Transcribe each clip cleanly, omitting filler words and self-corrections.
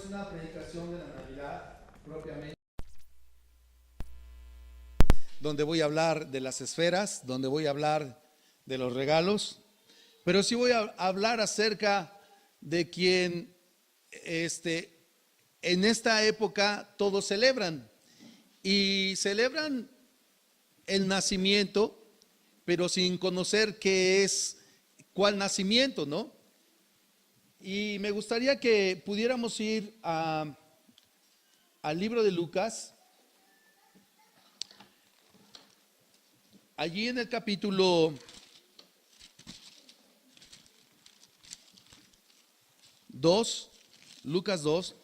una predicación de la Navidad propiamente, donde voy a hablar de las esferas, donde voy a hablar de los regalos, pero sí voy a hablar acerca de quien en esta época todos celebran, y celebran el nacimiento, pero sin conocer qué es, cuál nacimiento, ¿no? Y me gustaría que pudiéramos ir al libro de Lucas. Allí en el capítulo 2, Lucas 2.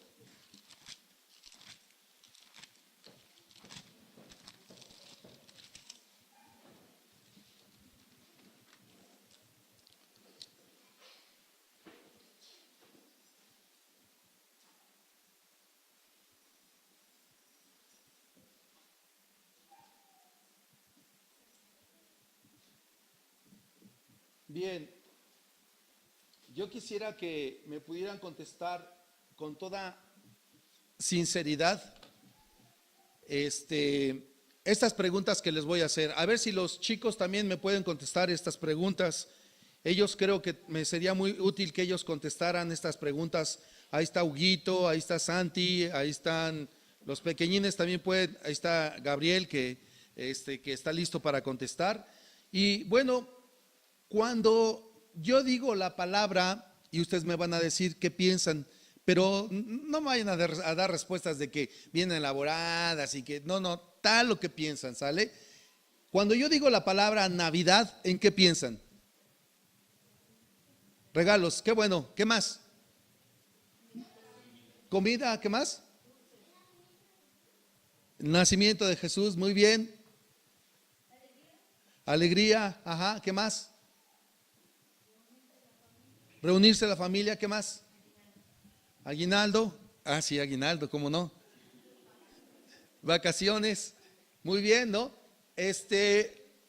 Bien, yo quisiera que me pudieran contestar con toda sinceridad estas preguntas que les voy a hacer. A ver si los chicos también me pueden contestar estas preguntas. Ellos, creo que me sería muy útil que ellos contestaran estas preguntas. Ahí está Huguito, ahí está Santi, ahí están los pequeñines también pueden, ahí está Gabriel que está listo para contestar. Y bueno, cuando yo digo la palabra y ustedes me van a decir qué piensan, pero no me vayan a dar respuestas de que vienen elaboradas y que no, tal lo que piensan, ¿sale? Cuando yo digo la palabra Navidad, ¿en qué piensan? Regalos, qué bueno, ¿qué más? Comida, ¿qué más? Nacimiento de Jesús, muy bien. Alegría, ajá, ¿qué más? Reunirse la familia, ¿qué más? Aguinaldo, sí, aguinaldo, ¿cómo no? Vacaciones, muy bien, ¿no?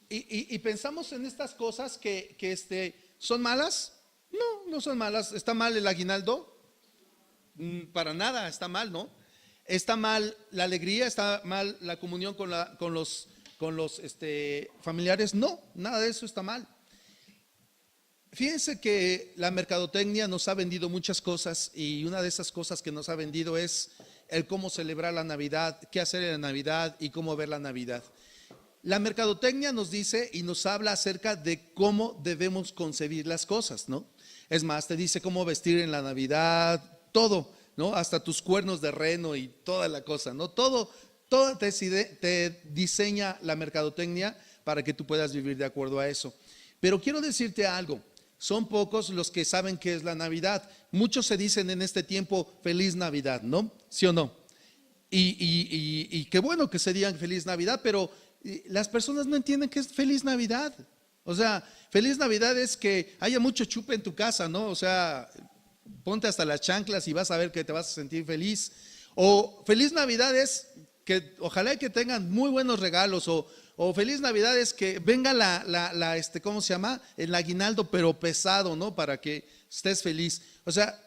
Y pensamos en estas cosas que ¿son malas? No son malas. ¿Está mal el aguinaldo? Para nada, está mal, ¿no? ¿Está mal la alegría? ¿Está mal la comunión con los familiares? No, nada de eso está mal. Fíjense que la mercadotecnia nos ha vendido muchas cosas, y una de esas cosas que nos ha vendido es el cómo celebrar la Navidad, qué hacer en la Navidad y cómo ver la Navidad. La mercadotecnia nos dice y nos habla acerca de cómo debemos concebir las cosas, ¿no? Es más, te dice cómo vestir en la Navidad, todo, ¿no? Hasta tus cuernos de reno y toda la cosa, ¿no? Todo te diseña la mercadotecnia para que tú puedas vivir de acuerdo a eso. Pero quiero decirte algo. Son pocos los que saben qué es la Navidad. Muchos se dicen en este tiempo feliz Navidad, ¿no? ¿Sí o no? Y qué bueno que se digan feliz Navidad, pero las personas no entienden qué es feliz Navidad. O sea, feliz Navidad es que haya mucho chupe en tu casa, ¿no? O sea, ponte hasta las chanclas y vas a ver que te vas a sentir feliz. O feliz Navidad es que ojalá que tengan muy buenos regalos, o feliz Navidad es que venga ¿cómo se llama? El aguinaldo, pero pesado, ¿no? Para que estés feliz. O sea,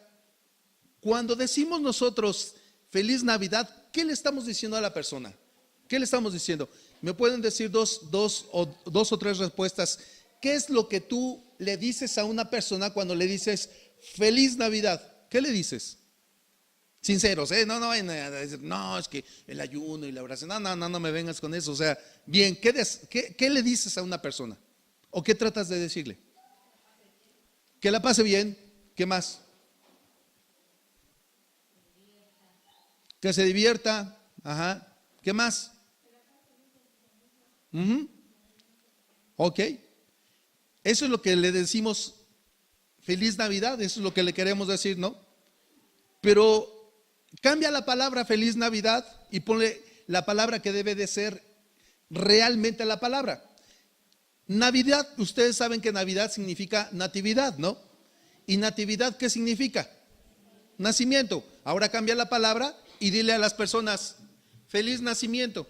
cuando decimos nosotros feliz Navidad, ¿qué le estamos diciendo a la persona? ¿Qué le estamos diciendo? Me pueden decir dos o tres respuestas. ¿Qué es lo que tú le dices a una persona cuando le dices feliz Navidad? ¿Qué le dices? Sinceros, no vayan a decir, no, es que el ayuno y la oración, no me vengas con eso. O sea, bien, ¿qué le dices a una persona? ¿O qué tratas de decirle? Que la pase bien. ¿Qué más? Que se divierta. Ajá. ¿Qué más? Ok. Eso es lo que le decimos feliz Navidad, eso es lo que le queremos decir, ¿no? Pero cambia la palabra feliz Navidad y ponle la palabra que debe de ser realmente la palabra. Navidad, ustedes saben que Navidad significa natividad, ¿no? ¿Y natividad qué significa? Nacimiento. Ahora cambia la palabra y dile a las personas feliz nacimiento.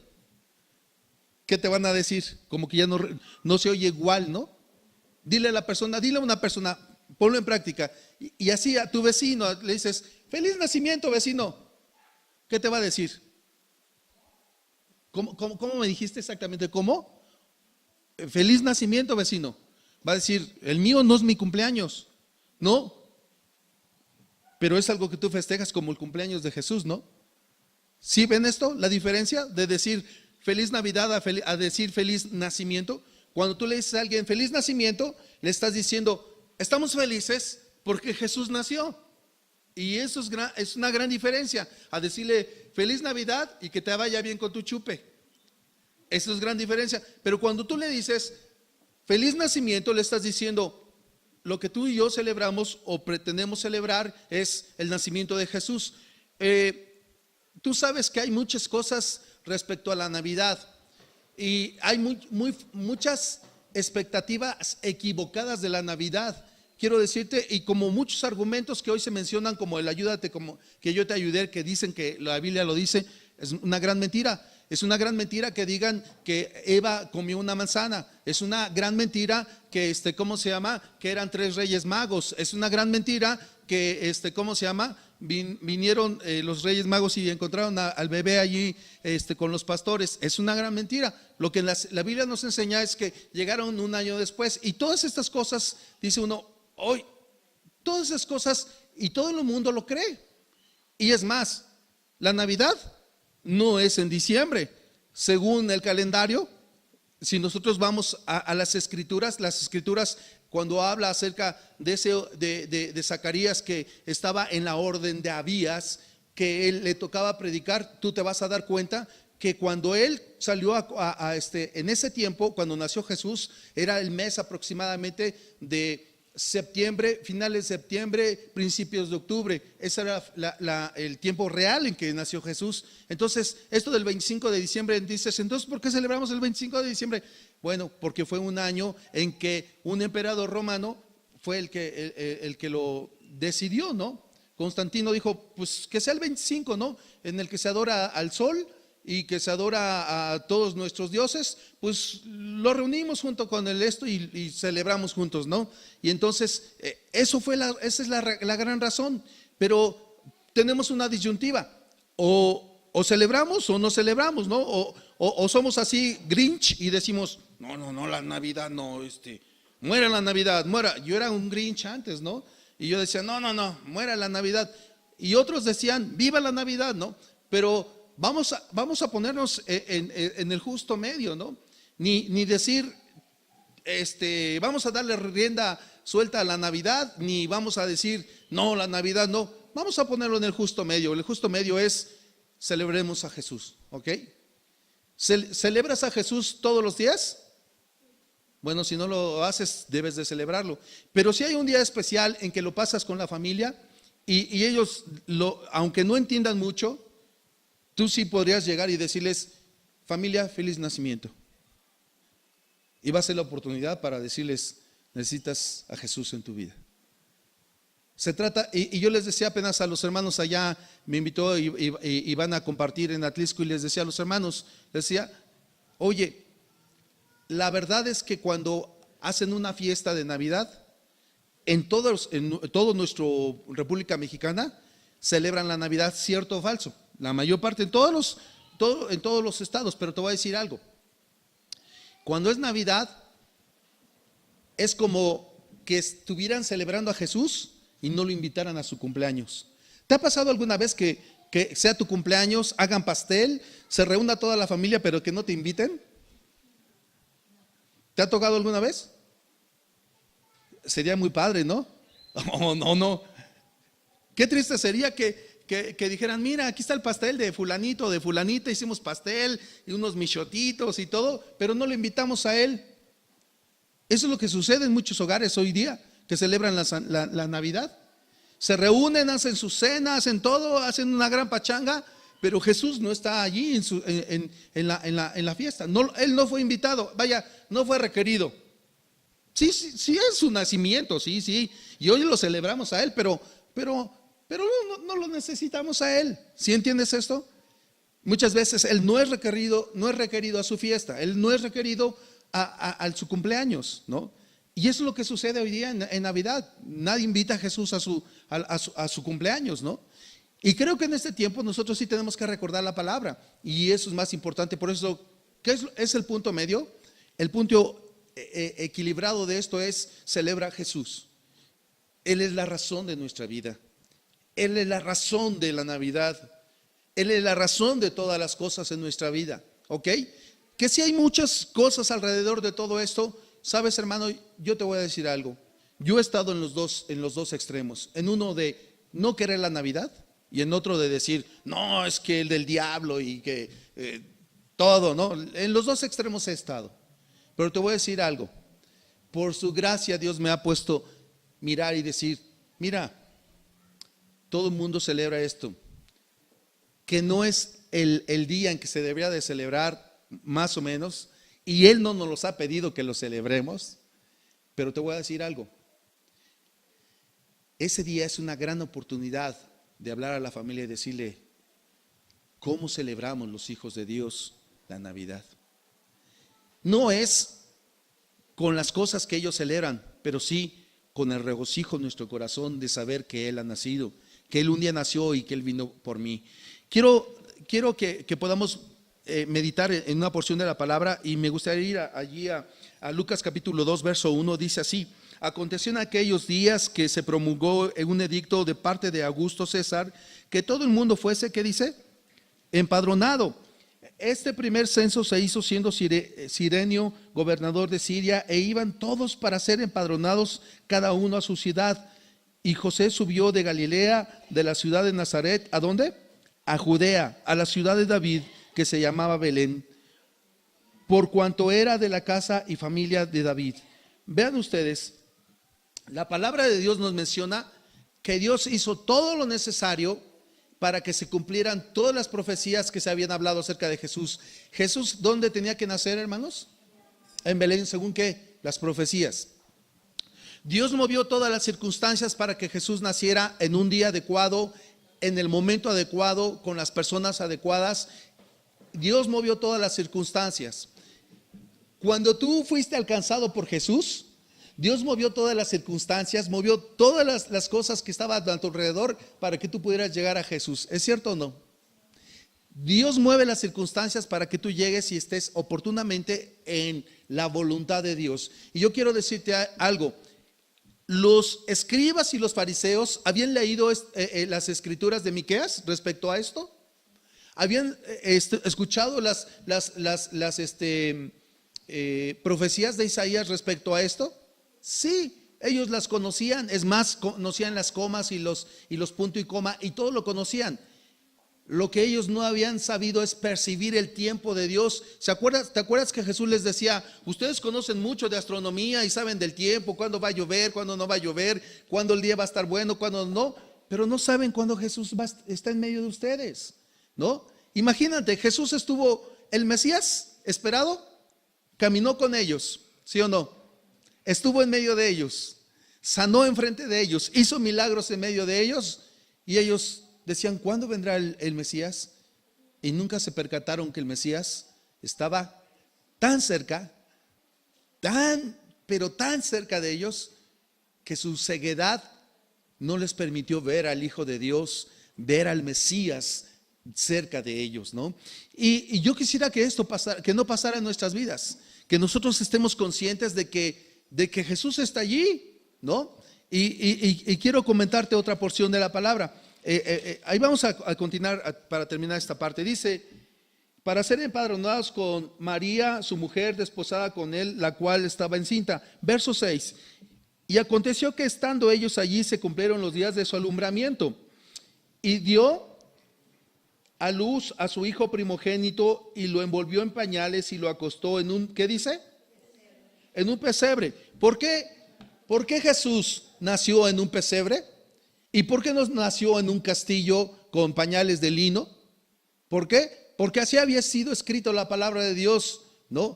¿Qué te van a decir? Como que ya no se oye igual, ¿no? Dile a una persona, ponlo en práctica. Y así a tu vecino le dices feliz nacimiento, vecino, ¿qué te va a decir? ¿Cómo me dijiste exactamente? ¿Cómo? Feliz nacimiento, vecino. Va a decir, el mío no es mi cumpleaños, ¿no? Pero es algo que tú festejas como el cumpleaños de Jesús, ¿no? ¿Sí ven esto? La diferencia de decir feliz Navidad a decir feliz nacimiento. Cuando tú le dices a alguien feliz nacimiento, le estás diciendo, estamos felices porque Jesús nació. Y eso es una gran diferencia a decirle feliz Navidad y que te vaya bien con tu chupe. Eso es gran diferencia. Pero cuando tú le dices feliz nacimiento, le estás diciendo, lo que tú y yo celebramos o pretendemos celebrar es el nacimiento de Jesús. Tú sabes que hay muchas cosas respecto a la Navidad y hay muchas expectativas equivocadas de la Navidad. Quiero decirte, y como muchos argumentos que hoy se mencionan, como el ayúdate, como que yo te ayudé, que dicen que la Biblia lo dice, es una gran mentira. Es una gran mentira que digan que Eva comió una manzana. Es una gran mentira que, ¿cómo se llama? Que eran 3 reyes magos. Es una gran mentira que, ¿cómo se llama? Vinieron los reyes magos y encontraron al bebé allí con los pastores. Es una gran mentira. Lo que la Biblia nos enseña es que llegaron un año después. Y todas estas cosas, dice uno, hoy, todas esas cosas, y todo el mundo lo cree. Y es más, la Navidad no es en diciembre. Según el calendario, si nosotros vamos a las escrituras cuando habla acerca de Zacarías, que estaba en la orden de Abías, que él le tocaba predicar, tú te vas a dar cuenta que cuando él salió en ese tiempo, cuando nació Jesús, era el mes aproximadamente de septiembre, finales de septiembre, principios de octubre. Ese era el tiempo real en que nació Jesús. Entonces, esto del 25 de diciembre, dices, entonces, ¿por qué celebramos el 25 de diciembre? Bueno, porque fue un año en que un emperador romano fue el que lo decidió, ¿no? Constantino dijo, pues que sea el 25, ¿no? En el que se adora al sol y que se adora a todos nuestros dioses, pues lo reunimos junto con esto y celebramos juntos, ¿no? Y entonces esa es la gran razón. Pero tenemos una disyuntiva, o celebramos o no celebramos, ¿no? O somos así Grinch y decimos, no, la Navidad no, muera la Navidad, muera. Yo era un Grinch antes, ¿no? Y yo decía, no, muera la Navidad. Y otros decían, viva la Navidad, ¿no? Pero vamos a ponernos en el justo medio, ¿no? Ni decir, vamos a darle rienda suelta a la Navidad, ni vamos a decir, no, la Navidad no. Vamos a ponerlo en el justo medio. El justo medio es, celebremos a Jesús, ¿ok? ¿Celebras a Jesús todos los días? Bueno, si no lo haces, debes de celebrarlo. Pero si hay un día especial en que lo pasas con la familia y ellos, aunque no entiendan mucho, tú sí podrías llegar y decirles, familia, feliz nacimiento. Y va a ser la oportunidad para decirles, necesitas a Jesús en tu vida. Se trata, y yo les decía apenas a los hermanos allá, me invitó y van a compartir en Atlisco, y les decía a los hermanos, les decía, oye, la verdad es que cuando hacen una fiesta de Navidad, en todo nuestro República Mexicana, celebran la Navidad, ¿cierto o falso? La mayor parte, en todos los estados. Pero te voy a decir algo. Cuando es Navidad, es como que estuvieran celebrando a Jesús y no lo invitaran a su cumpleaños. ¿Te ha pasado alguna vez que sea tu cumpleaños, hagan pastel, se reúna toda la familia, pero que no te inviten? ¿Te ha tocado alguna vez? Sería muy padre, ¿no? Oh, no. Qué triste sería que dijeran, mira, aquí está el pastel de fulanito, de fulanita, hicimos pastel y unos michotitos y todo, pero no lo invitamos a él. Eso es lo que sucede en muchos hogares hoy día, que celebran la Navidad. Se reúnen, hacen su cena, hacen todo, hacen una gran pachanga, pero Jesús no está allí en la fiesta. No, él no fue invitado, vaya, no fue requerido. Sí, es su nacimiento, sí, y hoy lo celebramos a él, pero no lo necesitamos a él. ¿Sí entiendes esto? Muchas veces él no es requerido a su fiesta, él no es requerido a su cumpleaños, ¿no? Y eso es lo que sucede hoy día en Navidad. Nadie invita a Jesús a su cumpleaños, ¿no? Y creo que en este tiempo nosotros sí tenemos que recordar la palabra. Y eso es más importante. Por eso, ¿qué es el punto medio? El punto equilibrado de esto es: celebra a Jesús. Él es la razón de nuestra vida. Él es la razón de la Navidad. Él es la razón de todas las cosas en nuestra vida. ¿Ok? Que si hay muchas cosas alrededor de todo esto, sabes, hermano, yo te voy a decir algo. Yo he estado en los dos extremos. En uno de no querer la Navidad y en otro de decir, no, es que el del diablo y que todo, ¿no? En los dos extremos he estado. Pero te voy a decir algo. Por su gracia Dios me ha puesto mirar y decir, mira, todo el mundo celebra esto, que no es el día en que se debería de celebrar, más o menos, y Él no nos los ha pedido que lo celebremos. Pero te voy a decir algo. Ese día es una gran oportunidad de hablar a la familia y decirle cómo celebramos los hijos de Dios la Navidad. No es con las cosas que ellos celebran, pero sí con el regocijo en nuestro corazón de saber que Él ha nacido, que Él un día nació y que Él vino por mí. Quiero que podamos meditar en una porción de la palabra, y me gustaría ir allí a Lucas capítulo 2, verso 1. Dice así: aconteció en aquellos días que se promulgó un edicto de parte de Augusto César, que todo el mundo fuese, ¿qué dice? Empadronado. Este primer censo se hizo siendo Cirenio gobernador de Siria, e iban todos para ser empadronados, cada uno a su ciudad. Y José subió de Galilea, de la ciudad de Nazaret, ¿a dónde? A Judea, a la ciudad de David, que se llamaba Belén, por cuanto era de la casa y familia de David. Vean ustedes, la palabra de Dios nos menciona que Dios hizo todo lo necesario para que se cumplieran todas las profecías que se habían hablado acerca de Jesús. Jesús, ¿dónde tenía que nacer, hermanos? En Belén, ¿según qué? Las profecías. Dios movió todas las circunstancias para que Jesús naciera en un día adecuado, en el momento adecuado, con las personas adecuadas. Dios movió todas las circunstancias. Cuando tú fuiste alcanzado por Jesús, Dios movió todas las circunstancias, movió todas las cosas que estaban a tu alrededor para que tú pudieras llegar a Jesús. ¿Es cierto o no? Dios mueve las circunstancias para que tú llegues y estés oportunamente en la voluntad de Dios. Y yo quiero decirte algo. Los escribas y los fariseos habían leído las escrituras de Miqueas respecto a esto. ¿Habían escuchado las profecías de Isaías respecto a esto? Sí, ellos las conocían. Es más, conocían las comas y los punto y coma, y todo lo conocían. Lo que ellos no habían sabido es percibir el tiempo de Dios. ¿Te acuerdas que Jesús les decía, ustedes conocen mucho de astronomía y saben del tiempo, cuándo va a llover, cuándo no va a llover, cuándo el día va a estar bueno, cuándo no, pero no saben cuándo Jesús está en medio de ustedes, ¿no? Imagínate, Jesús estuvo, el Mesías esperado, caminó con ellos, ¿sí o no? Estuvo en medio de ellos, sanó enfrente de ellos, hizo milagros en medio de ellos, y ellos decían, ¿cuándo vendrá el Mesías? Y nunca se percataron que el Mesías estaba tan cerca, pero tan cerca de ellos, que su ceguedad no les permitió ver al Hijo de Dios, ver al Mesías cerca de ellos, ¿no? Y yo quisiera que esto pasara, que no pasara en nuestras vidas, que nosotros estemos conscientes de que Jesús está allí, ¿no? Y quiero comentarte otra porción de la palabra. Ahí vamos a continuar para terminar esta parte. Dice, para ser empadronados con María, su mujer, desposada con él, la cual estaba encinta. Verso 6. Y aconteció que estando ellos allí se cumplieron los días de su alumbramiento, y dio a luz a su hijo primogénito, y lo envolvió en pañales y lo acostó en un, ¿qué dice? En un pesebre. ¿Por qué Jesús nació en un pesebre? ¿Y por qué no nació en un castillo con pañales de lino? ¿Por qué? Porque así había sido escrito la palabra de Dios, ¿no?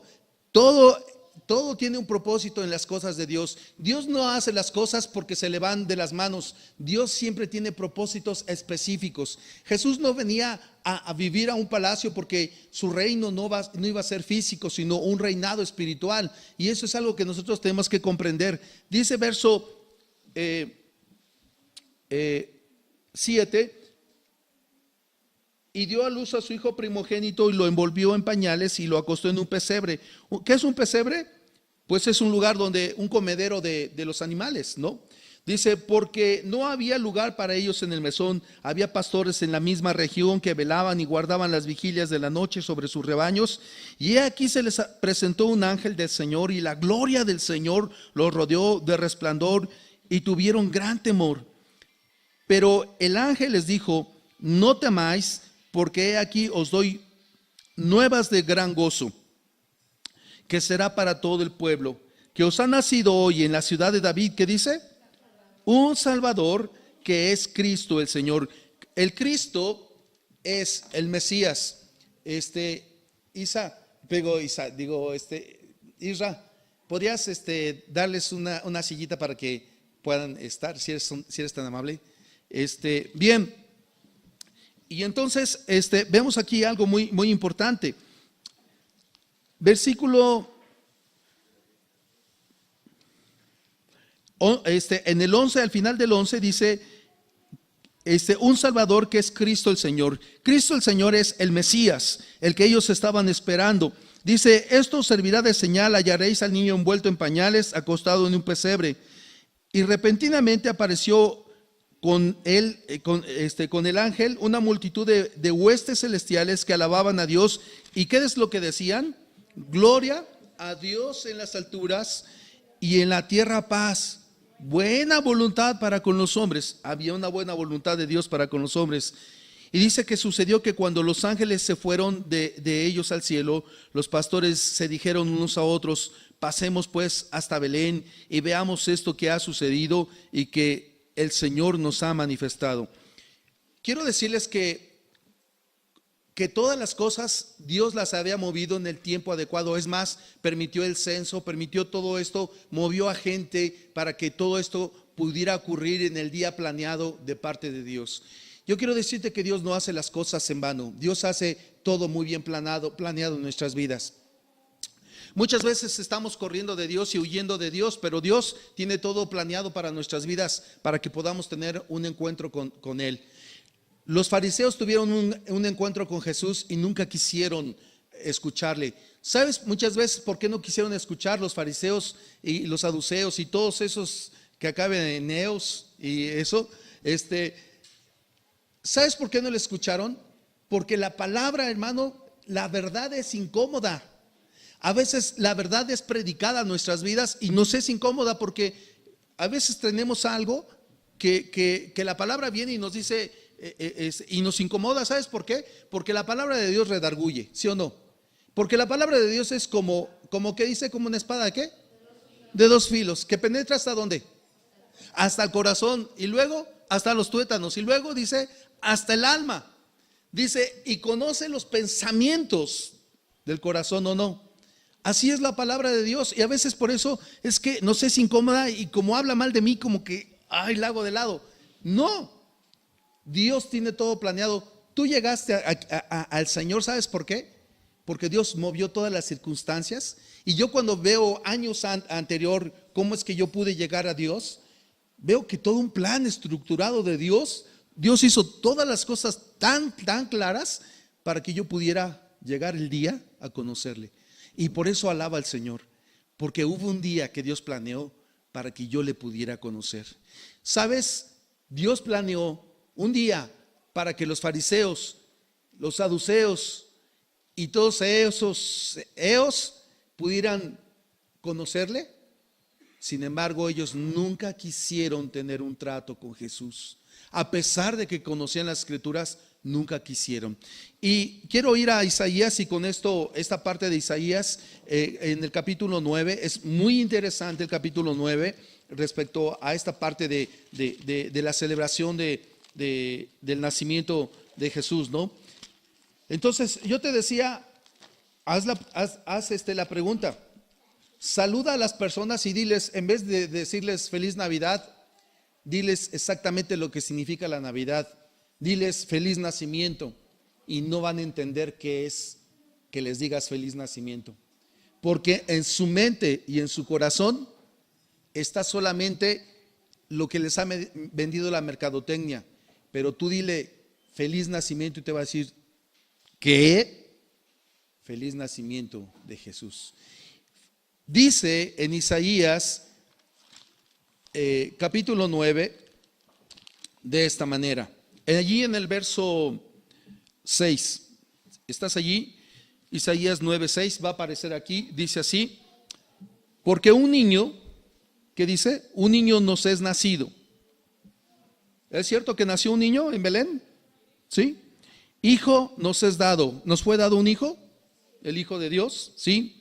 Todo todo tiene un propósito en las cosas de Dios. Dios no hace las cosas porque se le van de las manos. Dios siempre tiene propósitos específicos. Jesús no venía a vivir a un palacio porque su reino no iba a ser físico, sino un reinado espiritual. Y eso es algo que nosotros tenemos que comprender. Dice verso 7. Y dio a luz a su hijo primogénito y lo envolvió en pañales y lo acostó en un pesebre. ¿Qué es un pesebre? Pues es un lugar donde, un comedero de los animales, ¿no? Dice, porque no había lugar para ellos en el mesón, había pastores en la misma región que velaban y guardaban las vigilias de la noche sobre sus rebaños. Y aquí se les presentó un ángel del Señor y la gloria del Señor los rodeó de resplandor y tuvieron gran temor. Pero el ángel les dijo, no temáis, porque he aquí os doy nuevas de gran gozo, que será para todo el pueblo, que os ha nacido hoy en la ciudad de David, ¿qué dice? Un Salvador, que es Cristo el Señor. El Cristo es el Mesías. Isra, ¿podrías darles una sillita para que puedan estar, si eres tan amable? Bien. Y entonces vemos aquí algo muy, muy importante. Versículo en el 11, al final del 11 dice, un Salvador que es Cristo el Señor. Cristo el Señor es el Mesías, el que ellos estaban esperando. Dice, esto servirá de señal, hallaréis al niño envuelto en pañales, acostado en un pesebre. Y repentinamente apareció con el ángel una multitud de huestes celestiales que alababan a Dios. ¿Y qué es lo que decían? Gloria a Dios en las alturas y en la tierra paz, buena voluntad para con los hombres. Había una buena voluntad de Dios para con los hombres. Y dice que sucedió que cuando los ángeles se fueron de ellos al cielo, los pastores se dijeron unos a otros, pasemos pues hasta Belén y veamos esto que ha sucedido y que el Señor nos ha manifestado. Quiero decirles que todas las cosas Dios las había movido en el tiempo adecuado. Es más, permitió el censo, permitió todo esto, movió a gente para que todo esto pudiera ocurrir en el día planeado de parte de Dios. Yo quiero decirte que Dios no hace las cosas en vano. Dios hace todo muy bien planeado en nuestras vidas. Muchas veces estamos corriendo de Dios y huyendo de Dios, pero Dios tiene todo planeado para nuestras vidas, para que podamos tener un encuentro con Él. Los fariseos tuvieron un encuentro con Jesús y nunca quisieron escucharle. ¿Sabes muchas veces por qué no quisieron escuchar los fariseos y los saduceos y todos esos que acaban en neos y eso? ¿Sabes por qué no le escucharon? Porque la palabra, hermano, la verdad es incómoda. A veces la verdad es predicada en nuestras vidas y nos es incómoda porque a veces tenemos algo que la palabra viene y nos dice y nos incomoda. ¿Sabes por qué? Porque la palabra de Dios redarguye, ¿sí o no? Porque la palabra de Dios es como que dice, como una espada, ¿de qué? De dos filos, que penetra ¿hasta dónde? Hasta el corazón y luego hasta los tuétanos y luego dice hasta el alma. Dice, y conoce los pensamientos del corazón o no. Así es la palabra de Dios y a veces por eso es que nos es incómoda y como habla mal de mí como que, ay, la hago de lado. No, Dios tiene todo planeado. Tú llegaste al Señor, ¿sabes por qué? Porque Dios movió todas las circunstancias y yo cuando veo años anterior cómo es que yo pude llegar a Dios, veo que todo un plan estructurado de Dios, Dios hizo todas las cosas tan claras para que yo pudiera llegar el día a conocerle. Y por eso alaba al Señor, porque hubo un día que Dios planeó para que yo le pudiera conocer. ¿Sabes? Dios planeó un día para que los fariseos, los saduceos y todos esos pudieran conocerle. Sin embargo, ellos nunca quisieron tener un trato con Jesús. A pesar de que conocían las Escrituras, nunca quisieron. Y quiero ir a Isaías y con esto, esta parte de Isaías en el capítulo 9, es muy interesante el capítulo 9 respecto a esta parte de la celebración del nacimiento de Jesús, ¿no? Entonces, yo te decía, haz la pregunta, Saluda a las personas y diles, en vez de decirles feliz Navidad, diles exactamente lo que significa la Navidad. Diles feliz nacimiento y no van a entender qué es que les digas feliz nacimiento. Porque en su mente y en su corazón está solamente lo que les ha vendido la mercadotecnia. Pero tú dile feliz nacimiento y te va a decir, ¿qué? Feliz nacimiento de Jesús. Dice en Isaías capítulo 9 de esta manera. Allí en el verso 6, ¿estás allí? Isaías 9:6 va a aparecer aquí, dice así: porque un niño, ¿qué dice? Un niño nos es nacido. ¿Es cierto que nació un niño en Belén? ¿Sí? Hijo nos es dado. ¿Nos fue dado un hijo? El Hijo de Dios, ¿sí?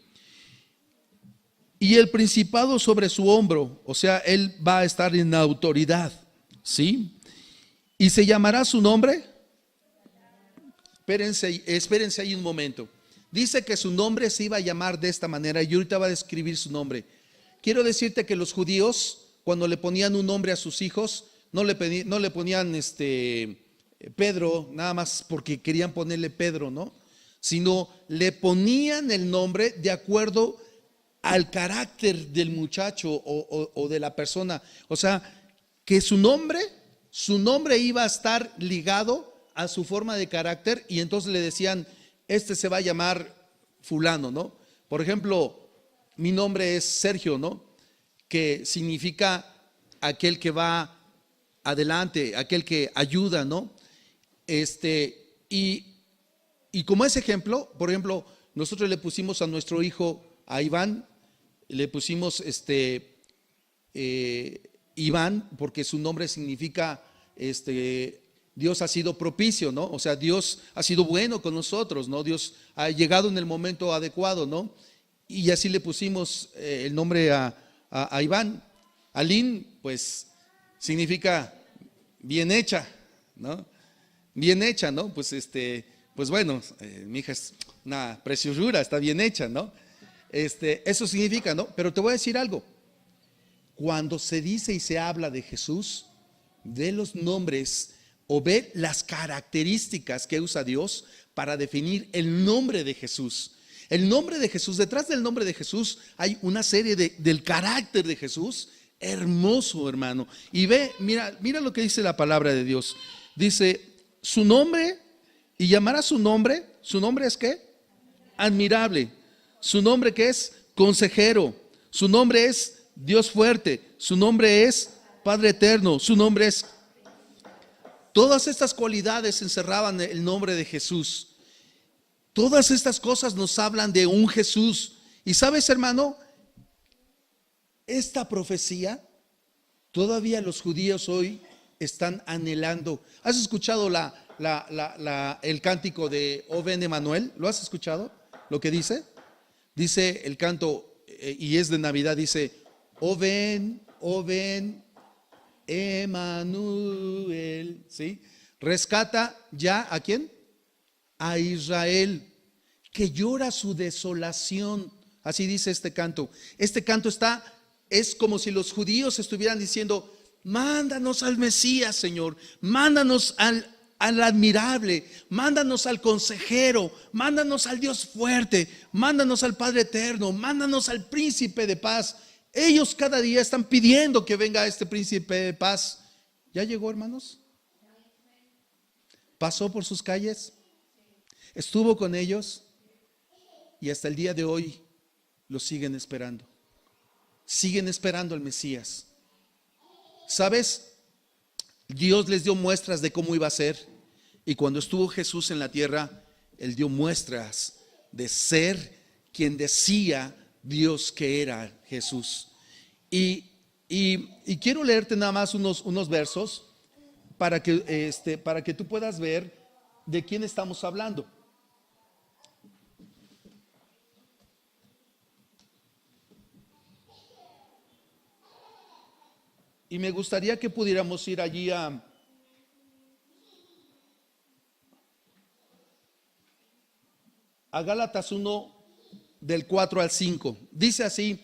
Y el principado sobre su hombro, o sea, él va a estar en autoridad, ¿sí? Y se llamará su nombre. Espérense ahí un momento. Dice que su nombre se iba a llamar de esta manera y ahorita va a describir su nombre. Quiero decirte que los judíos, cuando le ponían un nombre a sus hijos, no le ponían Pedro, nada más porque querían ponerle Pedro, ¿no? Sino le ponían el nombre de acuerdo al carácter del muchacho o de la persona. O sea, que su nombre iba a estar ligado a su forma de carácter, y entonces le decían, este se va a llamar fulano, ¿no? Por ejemplo, mi nombre es Sergio, ¿no? Que significa aquel que va adelante, aquel que ayuda, ¿no? Y como ese ejemplo, por ejemplo, nosotros le pusimos a nuestro hijo, a Iván, le pusimos Iván, porque su nombre significa Dios ha sido propicio, ¿no? O sea, Dios ha sido bueno con nosotros, ¿no? Dios ha llegado en el momento adecuado, ¿no? Y así le pusimos el nombre a Iván. Aline, pues significa bien hecha, ¿no? Bien hecha, ¿no? Pues bueno, mi hija es una preciosura, está bien hecha, ¿no? Eso significa, ¿no? Pero te voy a decir algo. Cuando se dice y se habla de Jesús, de los nombres o ve las características que usa Dios para definir el nombre de Jesús. El nombre de Jesús, detrás del nombre de Jesús hay una serie del carácter de Jesús, hermoso, hermano. Y mira lo que dice la palabra de Dios. Dice, su nombre, y llamará su nombre es ¿qué? Admirable. Su nombre que es consejero. Su nombre es Dios fuerte. Su nombre es Padre eterno. Su nombre es... Todas estas cualidades encerraban el nombre de Jesús. Todas estas cosas nos hablan de un Jesús. Y sabes, hermano, esta profecía todavía los judíos hoy están anhelando. ¿Has escuchado el cántico de O ven Emanuel? ¿Lo has escuchado? ¿Lo que dice? Dice el canto, y es de Navidad, dice, O ven Emanuel, ¿sí? Rescata ya ¿a quién? A Israel, que llora su desolación. Así dice este canto. Este canto es como si los judíos estuvieran diciendo, mándanos al Mesías, Señor, mándanos al admirable, mándanos al consejero, mándanos al Dios fuerte, mándanos al Padre eterno, mándanos al príncipe de paz. Ellos cada día están pidiendo que venga este príncipe de paz. ¿Ya llegó, hermanos? ¿Pasó por sus calles? ¿Estuvo con ellos? Y hasta el día de hoy lo siguen esperando. Siguen esperando al Mesías. ¿Sabes? Dios les dio muestras de cómo iba a ser. Y cuando estuvo Jesús en la tierra, Él dio muestras de ser quien decía Dios que era Jesús. Y quiero leerte nada más unos versos para que tú puedas ver de quién estamos hablando. Y me gustaría que pudiéramos ir allí a Gálatas 1 del 4 al 5. Dice así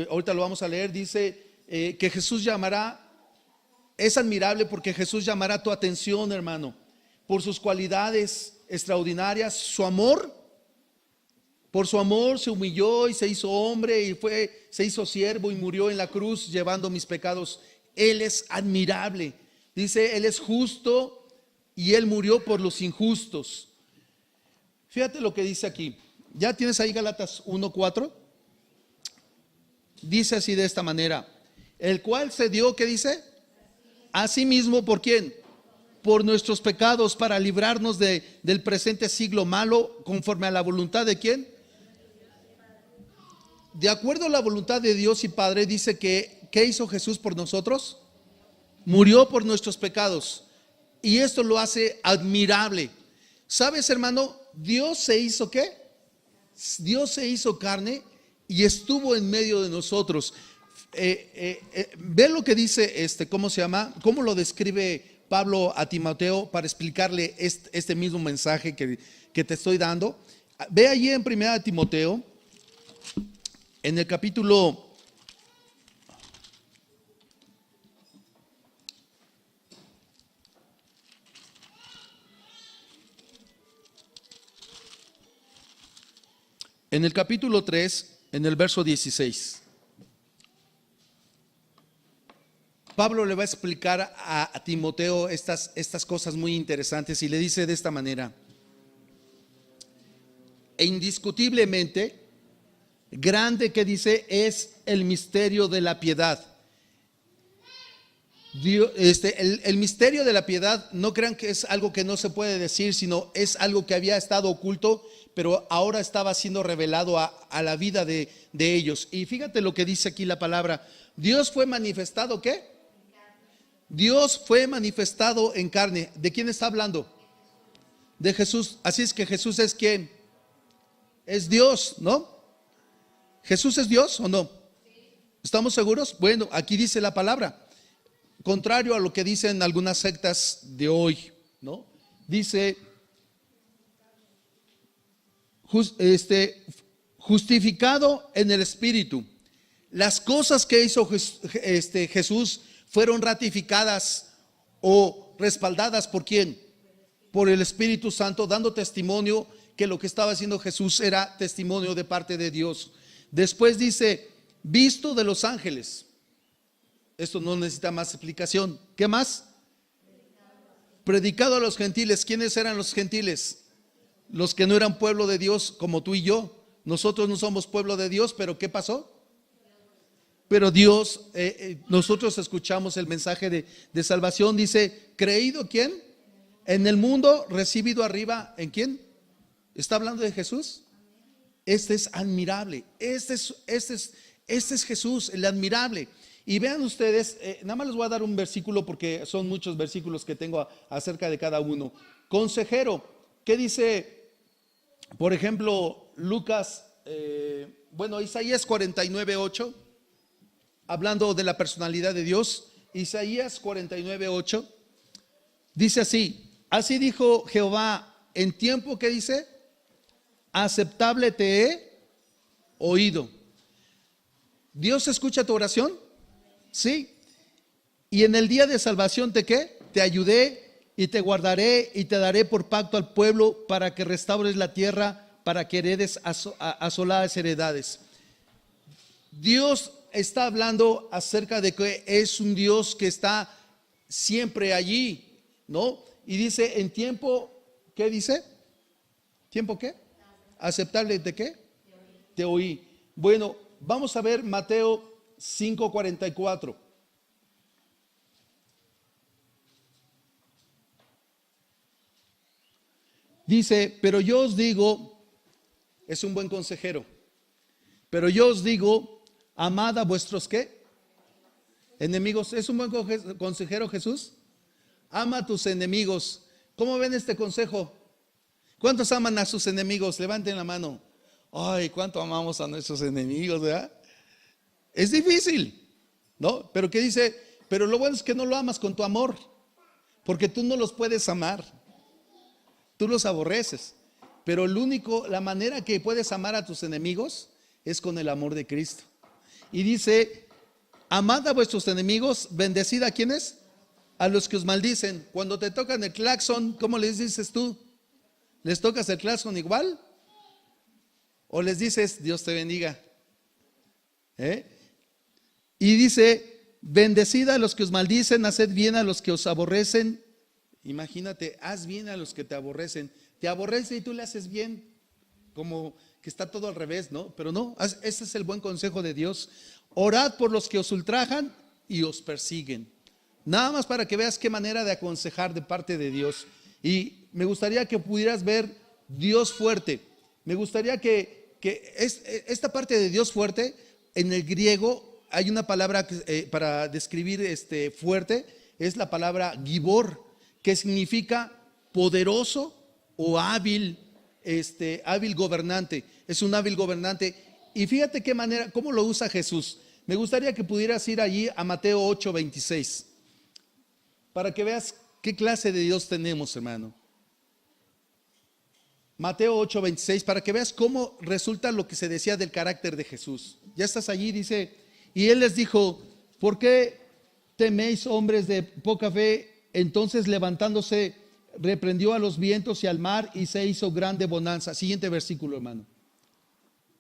ahorita lo vamos a leer, dice que Jesús llamará, es admirable porque Jesús llamará tu atención, hermano, por sus cualidades extraordinarias, su amor. Por su amor se humilló y se hizo hombre y se hizo siervo y murió en la cruz llevando mis pecados. Él es admirable. Dice, Él es justo y Él murió por los injustos. Fíjate lo que dice aquí. ¿Ya tienes ahí Gálatas 1:4? Dice así de esta manera. El cual se dio, ¿qué dice? A sí mismo, ¿por quién? Por nuestros pecados, para librarnos del presente siglo malo, conforme a la voluntad de ¿quién? De acuerdo a la voluntad de Dios y Padre, dice que ¿qué hizo Jesús por nosotros? Murió por nuestros pecados. Y esto lo hace admirable. ¿Sabes, hermano? Dios se hizo ¿qué? Dios se hizo carne y estuvo en medio de nosotros. Ve lo que dice, ¿cómo se llama? ¿Cómo lo describe Pablo a Timoteo para explicarle este mismo mensaje que te estoy dando? Ve allí en 1 Timoteo. En el capítulo 3, en el verso 16, Pablo le va a explicar a Timoteo estas cosas muy interesantes y le dice de esta manera: e indiscutiblemente grande, que dice, es el misterio de la piedad. El misterio de la piedad, no crean que es algo que no se puede decir, sino es algo que había estado oculto, pero ahora estaba siendo revelado a la vida de ellos. Y fíjate lo que dice aquí la palabra. Dios fue manifestado, ¿qué? Dios fue manifestado en carne. ¿De quién está hablando? De Jesús. Así es que Jesús es ¿quién? Es Dios, ¿no? ¿Jesús es Dios o no? ¿Estamos seguros? Bueno, aquí dice la palabra, contrario a lo que dicen algunas sectas de hoy, ¿no? Dice, justificado en el Espíritu. Las cosas que hizo Jesús fueron ratificadas o respaldadas ¿por quién? Por el Espíritu Santo, dando testimonio que lo que estaba haciendo Jesús era testimonio de parte de Dios. Después dice, visto de los ángeles. Esto no necesita más explicación. ¿Qué más? Predicado a los gentiles. ¿Quiénes eran los gentiles? Los que no eran pueblo de Dios como tú y yo. Nosotros no somos pueblo de Dios, pero ¿qué pasó? Pero Dios, nosotros escuchamos el mensaje de salvación. Dice, ¿creído quién? En el mundo, recibido arriba. ¿En quién? ¿Está hablando de Jesús? Este es admirable. Este es Jesús, el admirable. Y vean ustedes, nada más les voy a dar un versículo porque son muchos versículos que tengo acerca de cada uno. Consejero, ¿qué dice? Por ejemplo, Lucas, Isaías 49:8, hablando de la personalidad de Dios. Isaías 49:8 dice así dijo Jehová en tiempo, ¿qué dice? Aceptable te he oído. ¿Dios escucha tu oración? Sí. Y en el día de salvación ¿te qué? Te ayudé y te guardaré y te daré por pacto al pueblo para que restaures la tierra, para que heredes asoladas heredades. Dios está hablando acerca de que es un Dios que está siempre allí, ¿no? Y dice en tiempo, ¿qué dice? ¿Tiempo qué? ¿Aceptable de qué? Te oí. Bueno, vamos a ver Mateo 5:44. Dice, pero yo os digo, es un buen consejero, pero yo os digo, amad a vuestros ¿qué? Enemigos. ¿Es un buen consejero Jesús? Ama a tus enemigos. ¿Cómo ven este consejo? ¿Cuántos aman a sus enemigos? Levanten la mano. Ay, cuánto amamos a nuestros enemigos, ¿verdad? Es difícil, ¿no? Pero ¿qué dice? Pero lo bueno es que no lo amas con tu amor, porque tú no los puedes amar. Tú los aborreces. Pero la manera que puedes amar a tus enemigos es con el amor de Cristo. Y dice, amad a vuestros enemigos, bendecid a quienes, a los que os maldicen. Cuando te tocan el claxon, ¿cómo les dices tú? ¿Les tocas el claxon igual? ¿O les dices, Dios te bendiga? Y dice, bendecid a los que os maldicen, haced bien a los que os aborrecen. Imagínate, haz bien a los que te aborrecen. Te aborrece y tú le haces bien, como que está todo al revés, ¿no? Pero no, ese es el buen consejo de Dios. Orad por los que os ultrajan y os persiguen. Nada más para que veas qué manera de aconsejar de parte de Dios. Y me gustaría que pudieras ver Dios fuerte. Me gustaría que esta parte de Dios fuerte, en el griego hay una palabra para describir fuerte, es la palabra gibor, que significa poderoso o hábil, hábil gobernante. Es un hábil gobernante. Y fíjate qué manera, cómo lo usa Jesús. Me gustaría que pudieras ir allí a Mateo 8:26, para que veas qué clase de Dios tenemos, hermano. Mateo 8:26, para que veas cómo resulta lo que se decía del carácter de Jesús. Ya estás allí, dice, y él les dijo, ¿por qué teméis, hombres de poca fe? Entonces levantándose, reprendió a los vientos y al mar y se hizo grande bonanza. Siguiente versículo, hermano.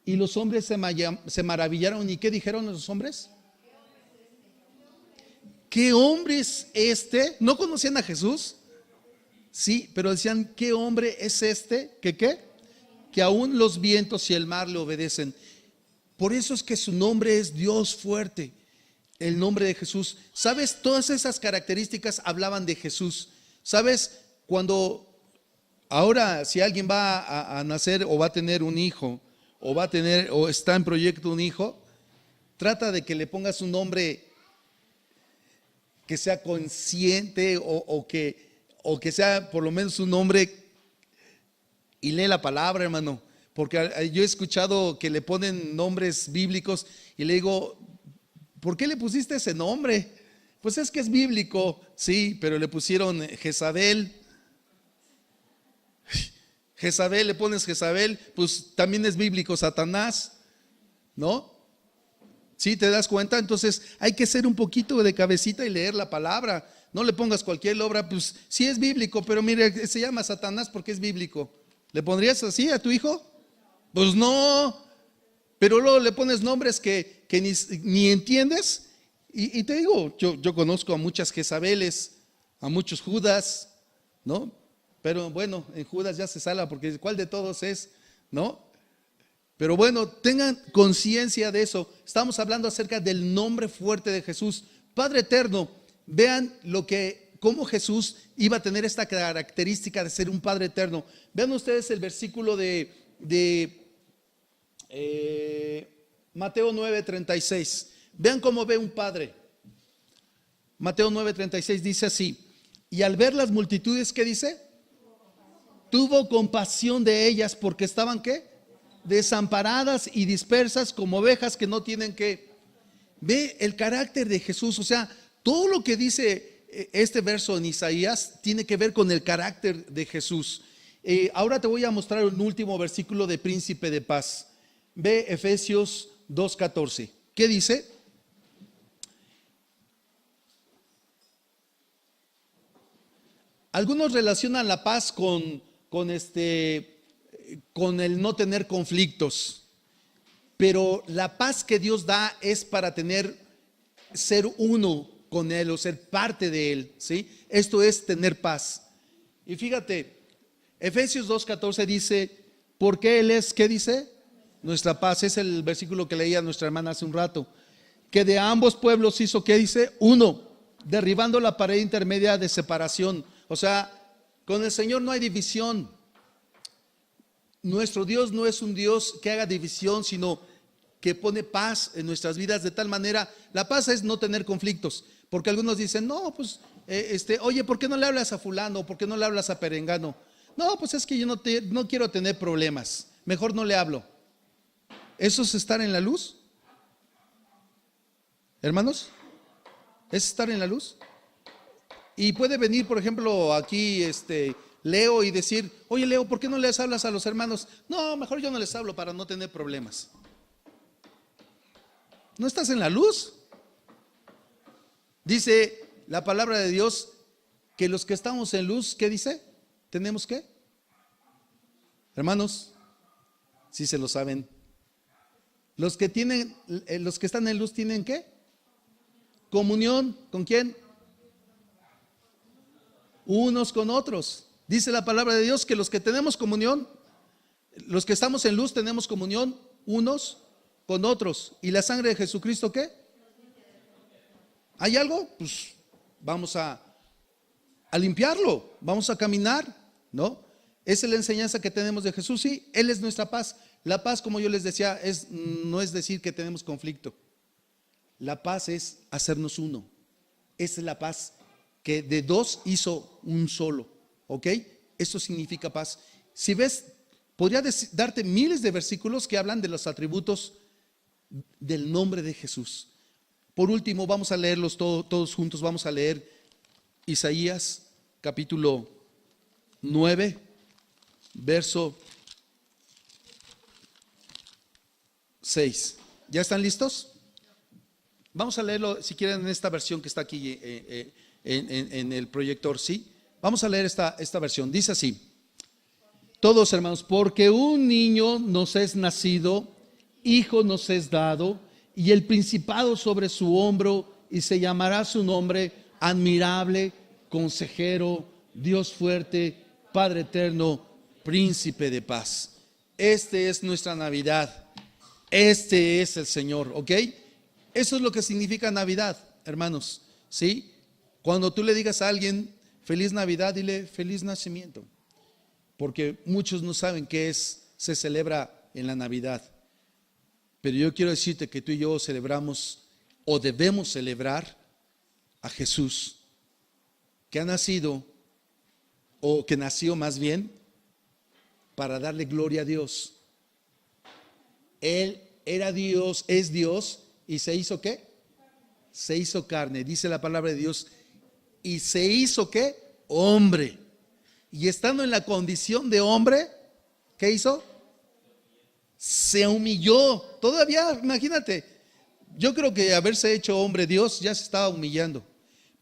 Y los hombres se maravillaron. ¿Y qué dijeron los hombres? ¿Qué hombre es este? ¿No conocían a Jesús? Sí, pero decían, ¿qué hombre es este? ¿Qué qué? Que aún los vientos y el mar le obedecen. Por eso es que su nombre es Dios fuerte, el nombre de Jesús. ¿Sabes? Todas esas características hablaban de Jesús. ¿Sabes? Ahora, si alguien va a nacer o va a tener un hijo, o está en proyecto un hijo, trata de que le pongas un nombre que sea consciente o que sea por lo menos un nombre, y lee la palabra, hermano, porque yo he escuchado que le ponen nombres bíblicos y le digo, ¿por qué le pusiste ese nombre? Pues es que es bíblico, sí, pero le pusieron Jezabel. Jezabel, le pones Jezabel, pues también es bíblico, Satanás, ¿no? ¿Sí te das cuenta? Entonces hay que ser un poquito de cabecita y leer la palabra. No le pongas cualquier obra, pues sí es bíblico, pero mire, se llama Satanás porque es bíblico. ¿Le pondrías así a tu hijo? Pues no, pero luego le pones nombres que ni entiendes. Y te digo, yo conozco a muchas Jezabeles, a muchos Judas, ¿no? Pero bueno, en Judas ya se salva porque ¿cuál de todos es? ¿No? Pero bueno, tengan conciencia de eso. Estamos hablando acerca del nombre fuerte de Jesús. Padre eterno, vean cómo Jesús iba a tener esta característica de ser un Padre eterno. Vean ustedes el versículo de Mateo 9:36. Vean cómo ve un padre. Mateo 9:36 dice así: y al ver las multitudes, ¿qué dice? Tuvo compasión de ellas porque estaban ¿qué? Desamparadas y dispersas como ovejas que no tienen que. Ve el carácter de Jesús. O sea, todo lo que dice este verso en Isaías tiene que ver con el carácter de Jesús. Ahora te voy a mostrar un último versículo de Príncipe de Paz. Ve Efesios 2:14. ¿Qué dice? Algunos relacionan la paz con el no tener conflictos, pero la paz que Dios da es para ser uno con Él o ser parte de Él, ¿sí? Esto es tener paz. Y fíjate, Efesios 2:14 dice, porque Él es, ¿qué dice? Nuestra paz. Es el versículo que leía nuestra hermana hace un rato. Que de ambos pueblos hizo, ¿qué dice? Uno, derribando la pared intermedia de separación. O sea, con el Señor no hay división. Nuestro Dios no es un Dios que haga división, sino que pone paz en nuestras vidas de tal manera. La paz es no tener conflictos, porque algunos dicen, no, pues, oye, ¿por qué no le hablas a fulano? ¿Por qué no le hablas a perengano? No, pues es que yo no quiero tener problemas, mejor no le hablo. ¿Eso es estar en la luz? Hermanos, ¿es estar en la luz? Y puede venir, por ejemplo, aquí Leo y decir, oye Leo, ¿por qué no les hablas a los hermanos? No, mejor yo no les hablo para no tener problemas. ¿No estás en la luz? Dice la palabra de Dios que los que estamos en luz, ¿qué dice? ¿Tenemos qué? Hermanos, si se lo saben. Los que están en luz tienen ¿qué? Comunión. ¿Con quién? Unos con otros. Dice la palabra de Dios que los que tenemos comunión, los que estamos en luz tenemos comunión unos con otros. ¿Y la sangre de Jesucristo qué? ¿Hay algo? Pues vamos a limpiarlo, vamos a caminar, ¿no? Esa es la enseñanza que tenemos de Jesús. Sí, Él es nuestra paz. La paz, como yo les decía, no es decir que tenemos conflicto. La paz es hacernos uno. Esa es la paz que de dos hizo un solo, ¿ok? Eso significa paz. Si ves, podría darte miles de versículos que hablan de los atributos del nombre de Jesús. Por último, vamos a leerlos todos juntos. Vamos a leer Isaías capítulo 9, verso 6. ¿Ya están listos? Vamos a leerlo, si quieren, en esta versión que está aquí en el proyector, ¿sí? Vamos a leer esta versión. Dice así: todos, hermanos, porque un niño nos es nacido, hijo nos es dado, y el principado sobre su hombro, y se llamará su nombre admirable, consejero, Dios fuerte, Padre eterno, príncipe de paz. Este es nuestra Navidad. Este es el Señor, ¿ok? Eso es lo que significa Navidad, hermanos, ¿sí? Cuando tú le digas a alguien feliz Navidad, dile feliz nacimiento, porque muchos no saben qué se celebra en la Navidad. Pero yo quiero decirte que tú y yo celebramos o debemos celebrar a Jesús, que ha nacido, o que nació más bien, para darle gloria a Dios. Él era Dios, es Dios, y se hizo ¿qué? Se hizo carne, dice la palabra de Dios, y se hizo ¿qué? Hombre. Y estando en la condición de hombre, ¿qué hizo? Se humilló. Todavía, imagínate, yo creo que haberse hecho hombre Dios ya se estaba humillando.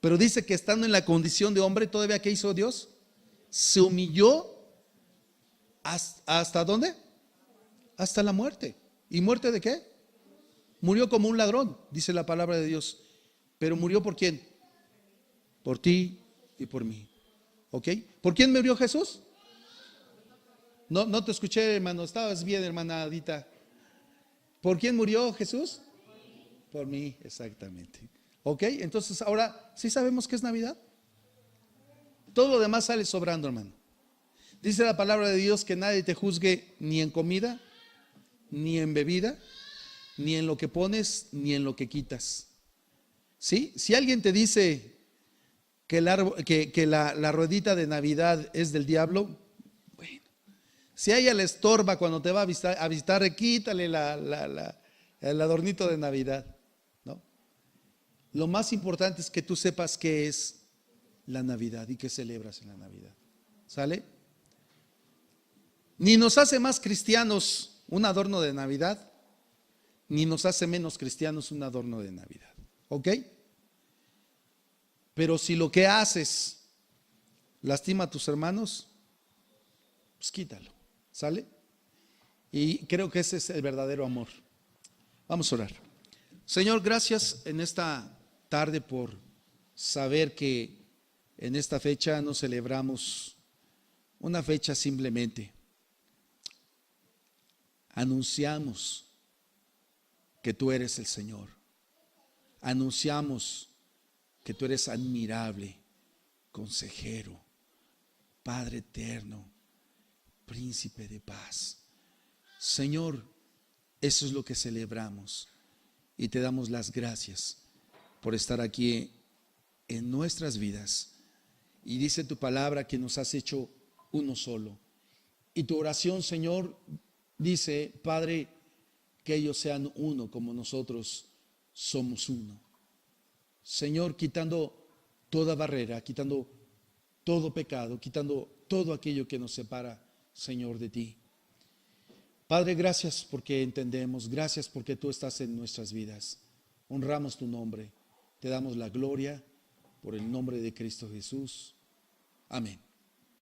Pero dice que estando en la condición de hombre, todavía ¿qué hizo Dios? Se humilló ¿hasta dónde? Hasta la muerte. ¿Y muerte de qué? Murió como un ladrón, dice la palabra de Dios. Pero murió ¿por quién? Por ti y por mí. ¿Ok? ¿Por quién murió Jesús? No te escuché, hermano. Estabas bien, hermana Adita. ¿Por quién murió Jesús? Por mí, exactamente. ¿Ok? Entonces ahora sí sabemos que es Navidad. Todo lo demás sale sobrando, hermano. Dice la palabra de Dios que nadie te juzgue ni en comida, ni en bebida, ni en lo que pones, ni en lo que quitas. ¿Sí? Si alguien te dice que la ruedita de Navidad es del diablo, bueno, si a ella le estorba cuando te va a visitar, quítale el adornito de Navidad, ¿no? Lo más importante es que tú sepas qué es la Navidad y qué celebras en la Navidad. ¿Sale? Ni nos hace más cristianos un adorno de Navidad, ni nos hace menos cristianos un adorno de Navidad. ¿Ok? Pero si lo que haces lastima a tus hermanos, pues quítalo. ¿Sale? Y creo que ese es el verdadero amor. Vamos a orar. Señor, gracias en esta tarde por saber que en esta fecha no celebramos una fecha simplemente. Anunciamos que tú eres el Señor. Anunciamos que tú eres admirable, consejero, Padre eterno, príncipe de paz. Señor, eso es lo que celebramos y te damos las gracias por estar aquí en nuestras vidas. Y dice tu palabra que nos has hecho uno solo. Y tu oración, Señor, dice, Padre, que ellos sean uno como nosotros somos uno. Señor, quitando toda barrera, quitando todo pecado, quitando todo aquello que nos separa, Señor, de ti. Padre, gracias porque entendemos, gracias porque tú estás en nuestras vidas. honramos tu nombre, te damos la gloria por el nombre de Cristo Jesús. Amén.